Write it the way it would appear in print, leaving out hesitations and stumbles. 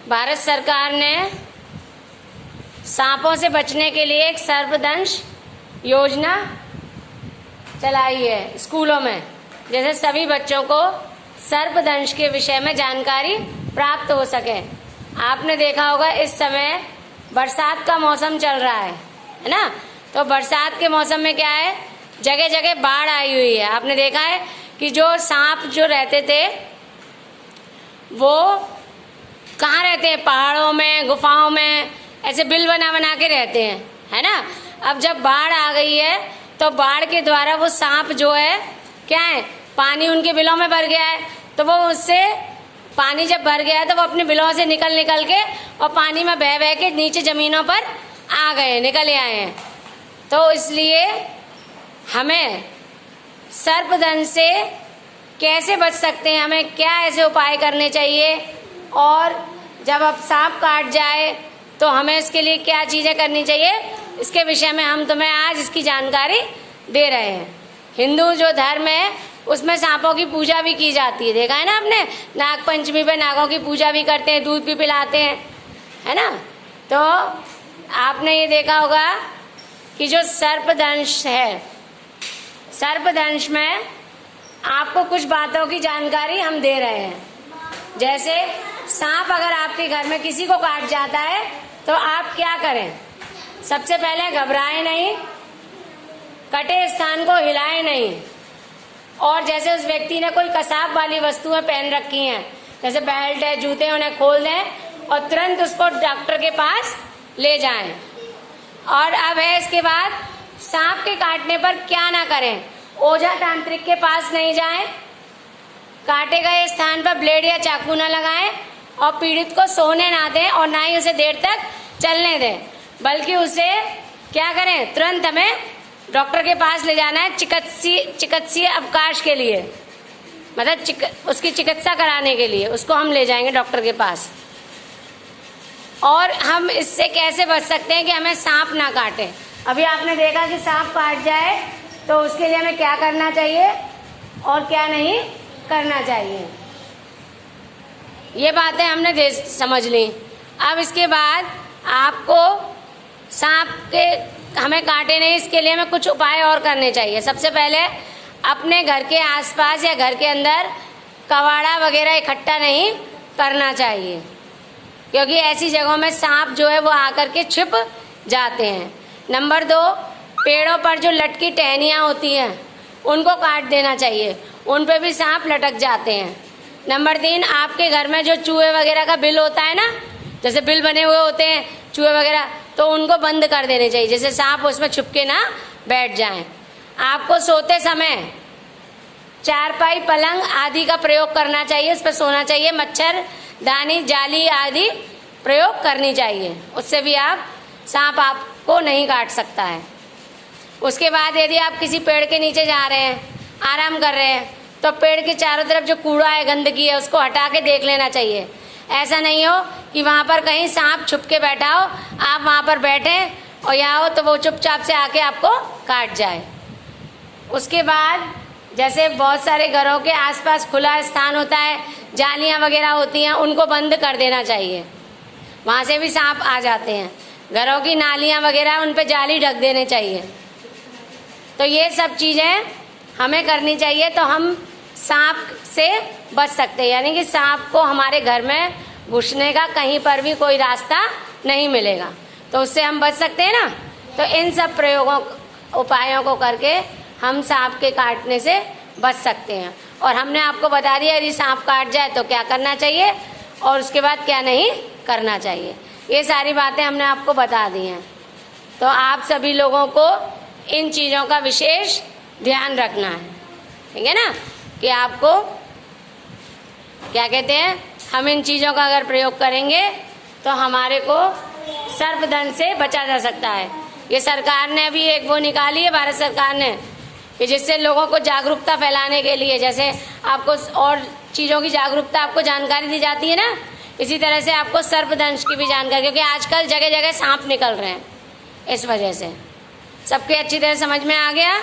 भारत सरकार ने सांपों से बचने के लिए एक सर्पदंश योजना चलाई है स्कूलों में, जैसे सभी बच्चों को सर्पदंश के विषय में जानकारी प्राप्त हो सके। आपने देखा होगा इस समय बरसात का मौसम चल रहा है ना। तो बरसात के मौसम में क्या है, जगह जगह बाढ़ आई हुई है। आपने देखा है कि जो सांप जो रहते थे वो कहाँ रहते हैं, पहाड़ों में, गुफाओं में, ऐसे बिल बना बना के रहते हैं, है ना। अब जब बाढ़ आ गई है तो बाढ़ के द्वारा वो सांप जो है क्या है, पानी उनके बिलों में भर गया है, तो वो उससे पानी जब भर गया है तो वो अपने बिलों से निकल निकल के और पानी में बह बह के नीचे जमीनों पर आ गए, निकल आए हैं। तो इसलिए हमें सर्पदंश से कैसे बच सकते हैं, हमें क्या ऐसे उपाय करने चाहिए, और जब अब सांप काट जाए तो हमें इसके लिए क्या चीज़ें करनी चाहिए, इसके विषय में हम तुम्हें आज इसकी जानकारी दे रहे हैं। हिंदू जो धर्म है उसमें सांपों की पूजा भी की जाती है, देखा है ना आपने। नाग पंचमी पे नागों की पूजा भी करते हैं, दूध भी पिलाते हैं, है ना। तो आपने ये देखा होगा कि जो सर्पदंश है, सर्पदंश में आपको कुछ बातों की जानकारी हम दे रहे हैं। जैसे सांप अगर आपके घर में किसी को काट जाता है तो आप क्या करें, सबसे पहले घबराएं नहीं, कटे स्थान को हिलाएं नहीं, और जैसे उस व्यक्ति ने कोई कसाब वाली वस्तुएं पहन रखी हैं, जैसे बेल्ट है, जूते, उन्हें खोल दें और तुरंत उसको डॉक्टर के पास ले जाएं। और अब है इसके बाद सांप के काटने पर क्या ना करें, ओझा तांत्रिक के पास नहीं जाएं, काटे गए स्थान पर ब्लेड या चाकू न लगाएं, और पीड़ित को सोने ना दें और ना ही उसे देर तक चलने दें, बल्कि उसे क्या करें, तुरंत हमें डॉक्टर के पास ले जाना है चिकित्सीय अवकाश के लिए, मतलब उसकी चिकित्सा कराने के लिए उसको हम ले जाएंगे डॉक्टर के पास। और हम इससे कैसे बच सकते हैं कि हमें सांप ना काटे। अभी आपने देखा कि सांप काट जाए तो उसके लिए हमें क्या करना चाहिए और क्या नहीं करना चाहिए, ये बातें हमने समझ ली। अब इसके बाद आपको सांप के हमें काटे नहीं, इसके लिए हमें कुछ उपाय और करने चाहिए। सबसे पहले अपने घर के आसपास या घर के अंदर कबाड़ा वगैरह इकट्ठा नहीं करना चाहिए, क्योंकि ऐसी जगहों में सांप जो है वो आकर के छिप जाते हैं। नंबर 2, पेड़ों पर जो लटकी टहनियाँ होती हैं उनको काट देना चाहिए, उन पे भी सांप लटक जाते हैं। नंबर 3, आपके घर में जो चूहे वगैरह का बिल होता है ना, जैसे बिल बने हुए होते हैं चूहे वगैरह, तो उनको बंद कर देने चाहिए, जैसे सांप उसमें छुपके ना बैठ जाएं। आपको सोते समय चारपाई, पलंग आदि का प्रयोग करना चाहिए, उस पर सोना चाहिए। मच्छर दानी, जाली आदि प्रयोग करनी चाहिए, उससे भी सांप आपको नहीं काट सकता है। उसके बाद यदि आप किसी पेड़ के नीचे जा रहे हैं, आराम कर रहे हैं, तो पेड़ के चारों तरफ जो कूड़ा है, गंदगी है, उसको हटा के देख लेना चाहिए। ऐसा नहीं हो कि वहाँ पर कहीं सांप छुप के बैठा हो, आप वहाँ पर बैठे और यहाँ हो तो वो चुपचाप से आके आपको काट जाए। उसके बाद जैसे बहुत सारे घरों के आसपास खुला स्थान होता है, जालियाँ वगैरह होती हैं, उनको बंद कर देना चाहिए, वहाँ से भी सांप आ जाते हैं। घरों की नालियाँ वगैरह उन पर जाली ढक देने चाहिए। तो ये सब चीज़ें हमें करनी चाहिए, तो हम सांप से बच सकते हैं, यानी कि सांप को हमारे घर में घुसने का कहीं पर भी कोई रास्ता नहीं मिलेगा, तो उससे हम बच सकते हैं ना। तो इन सब उपायों को करके हम सांप के काटने से बच सकते हैं। और हमने आपको बता दिया यदि सांप काट जाए तो क्या करना चाहिए और उसके बाद क्या नहीं करना चाहिए, ये सारी बातें हमने आपको बता दी हैं। तो आप सभी लोगों को इन चीज़ों का विशेष ध्यान रखना है, ठीक है ना, कि आपको क्या कहते हैं, हम इन चीज़ों का अगर प्रयोग करेंगे तो हमारे को सर्पदंश से बचा जा सकता है। ये सरकार ने अभी एक वो निकाली है, भारत सरकार ने, कि जिससे लोगों को जागरूकता फैलाने के लिए, जैसे आपको और चीज़ों की जागरूकता, आपको जानकारी दी जाती है ना, इसी तरह से आपको सर्पदंश की भी जानकारी, क्योंकि आजकल जगह जगह सांप निकल रहे हैं, इस वजह से। सबके अच्छी तरह समझ में आ गया।